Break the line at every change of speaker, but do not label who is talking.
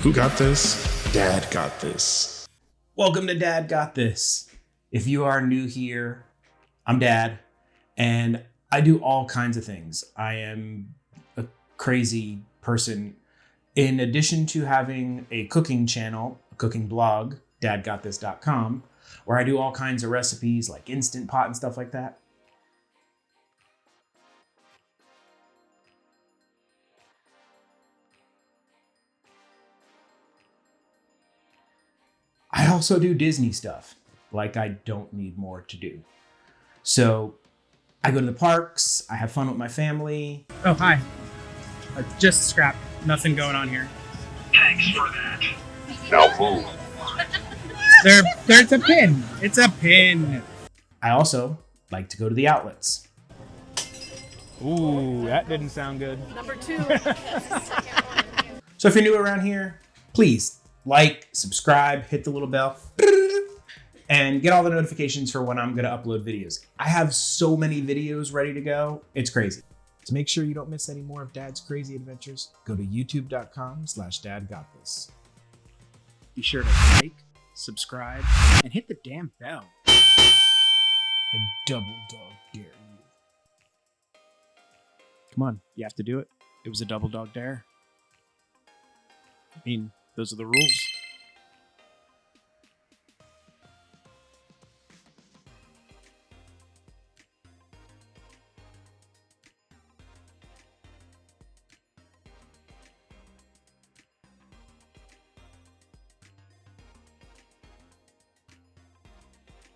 Who got this? Dad got this.
Welcome to Dad Got This. If you are new here, I'm Dad, and I do all kinds of things. I am a crazy person. In addition to having a cooking channel, a cooking blog, dadgotthis.com, where I do all kinds of recipes like Instant Pot and stuff like that. I also do Disney stuff, like I don't need more to do. So I go to the parks, I have fun with my family.
Oh, hi. Just scrap. Nothing going on here.
Thanks for that. Now move.
There's a pin. It's a pin.
I also like to go to the outlets.
Ooh, that didn't sound good.
Number 2.
So if you're new around here, please like, subscribe, hit the little bell, and get all the notifications for when I'm going to upload videos. I have so many videos ready to go. It's crazy. To make sure you don't miss any more of Dad's crazy adventures, go to youtube.com/dadgotthis.
Be sure to like, subscribe, and hit the damn bell.
I double dog dare you.
Come on, you have to do it. It was a double dog dare. I mean, those are the rules.